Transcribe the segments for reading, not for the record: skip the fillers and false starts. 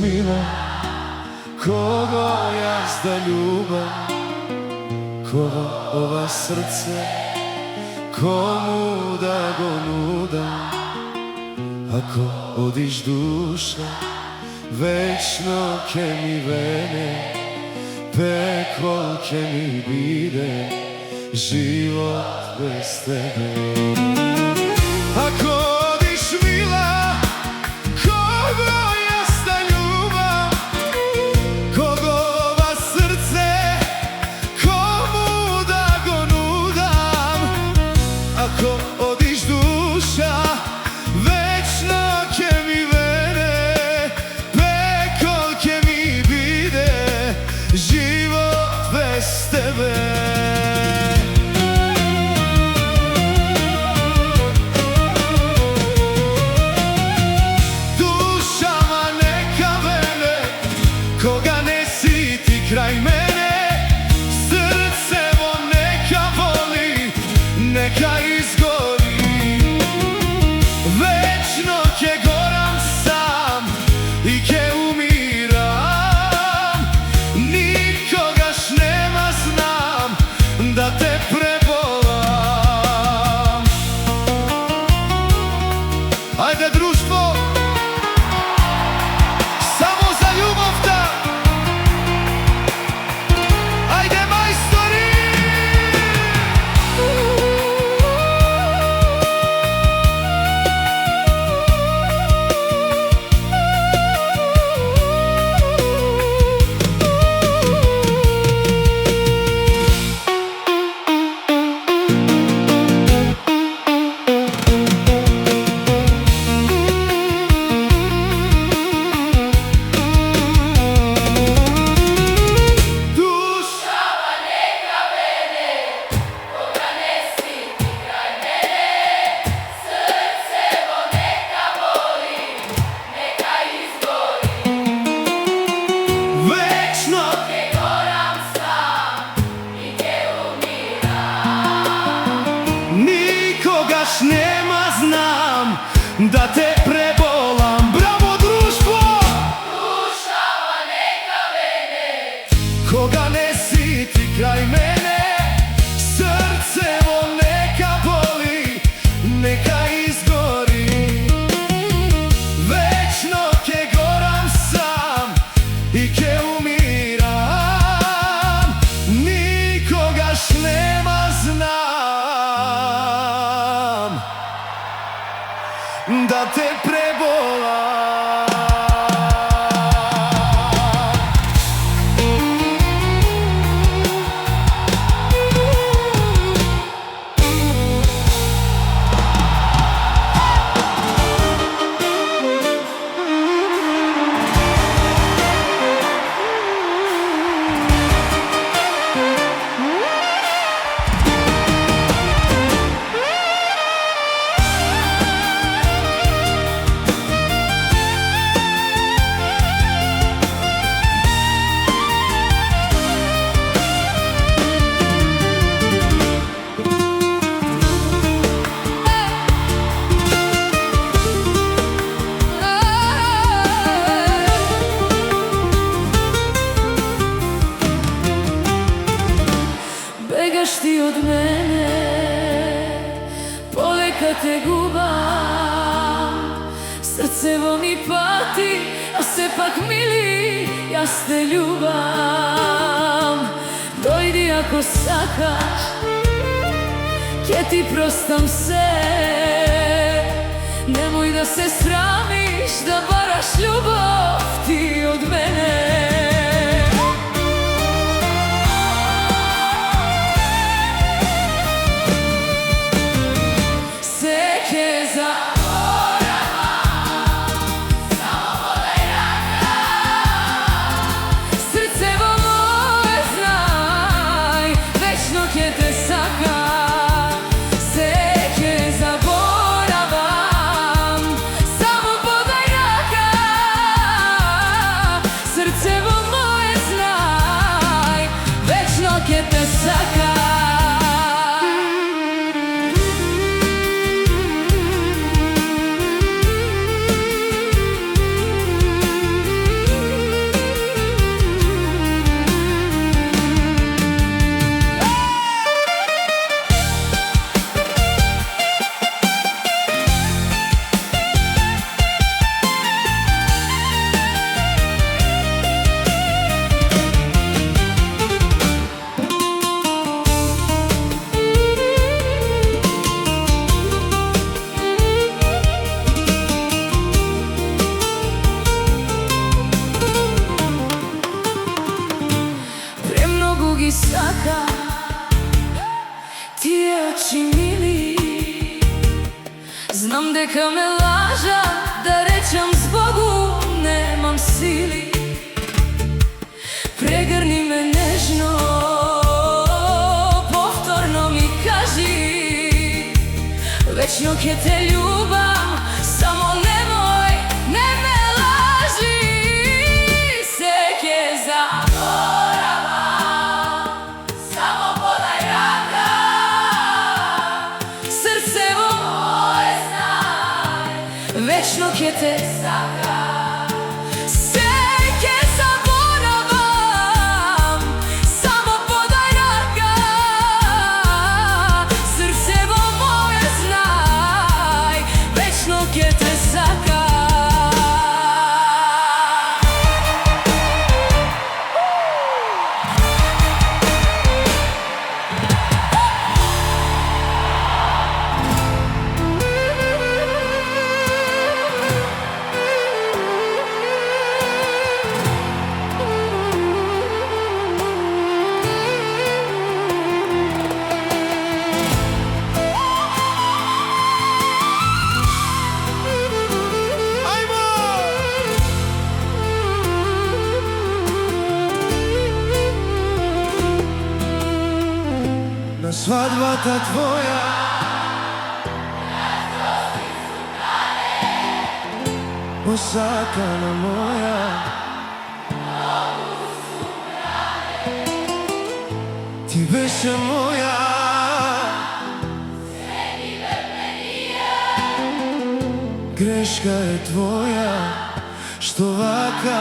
mila, kogo jazda ljubav, koga ova srce, komu da go nudam. Ako odiš duša, večno ke mi vene, peklo ke mi bide, život bez tebe. Ako odiš mila, kogo jazda ljubav, kogo ova srce, komu da go nudam. Ako odiš duša, večno ke mi vene, peklo ke mi bide, život bez tebe. Koga ne siti kraj mene, srcevo neka voli, neka izgori. Večno ke goram sam i ke umiram, nikogaš nema, znam da te prebolam. Ajde društvo, nikogaš nema, znam da te prebolam. Bravo društvo! Dušava neka vene, koga ne siti kraj mene, srcevo neka boli, neka izgori. Večno ke goram sam i ke umiram, nikogaš nema, znam da te prebolam. Begaš ti od mene, ponekad te gubam, srcevo mi pati, a se pak mili, ja te ljubam. Dojdi ako sakaš, kje ti prostam se, nemoj da se sramiš, da baraš ljubav ti od mene. други сака. Тие очи мили, знам дека ме лажа, да речам збогу немам сили. Прегрни ме нежно, повторно ми кажи, вечно ќе те љубам, само немој, не ме лажи. Се ќе заборавам, само подај рака, срцево моје знај, вечно ќе те сака. На свадбата твоја осакана моја, ти беше моја. Грешка е твоја, што вака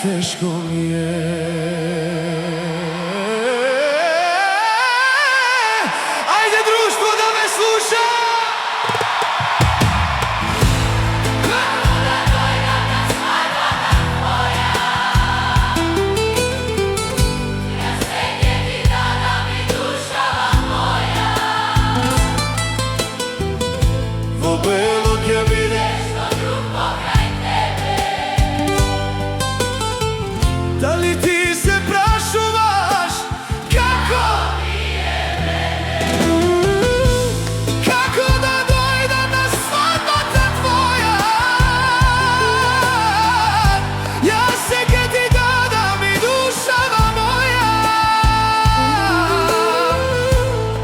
тешко ми е. Бело ќе бидеш со друг покрај тебе. Дали ти се прашуваш како ми е мене? Како да дојдам на свадбата твоја? Јас се ќе ти дадам и душава моја.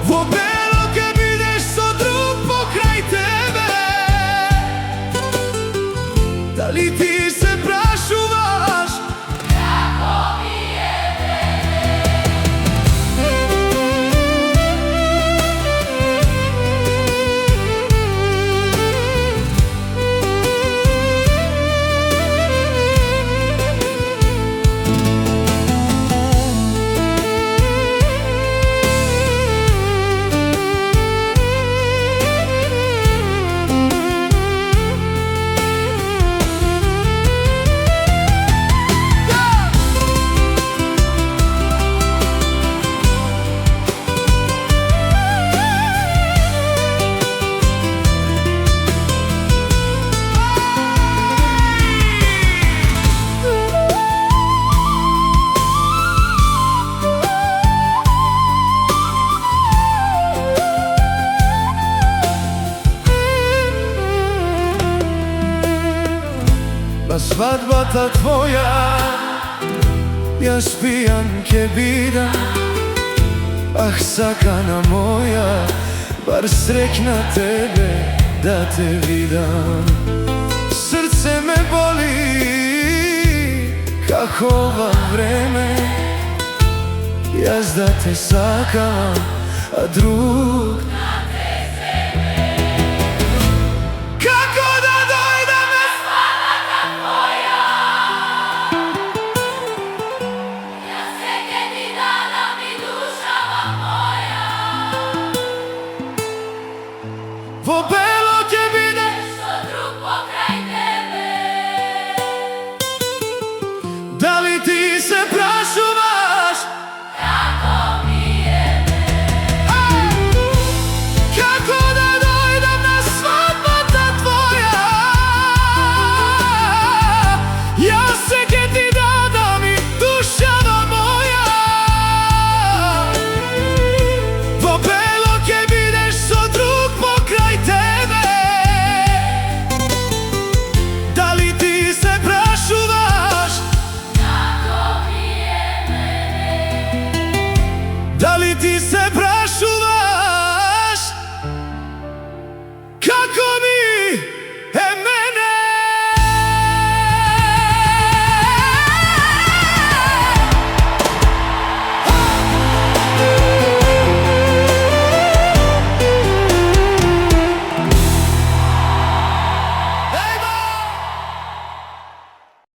Во бело ќе бидеш со друг покрај тебе. Дали ти се прашуваш како ми е на свадбата твоја? Јас пијан ќе бидам, ах сакана моја, бар среќна тебе да те видам. Срце ме боли како ова време, јас да те сакам, а друг во бело ќе бидеш со друг покрај тебе. Дали ти се прашуваш како ми е мене? ти се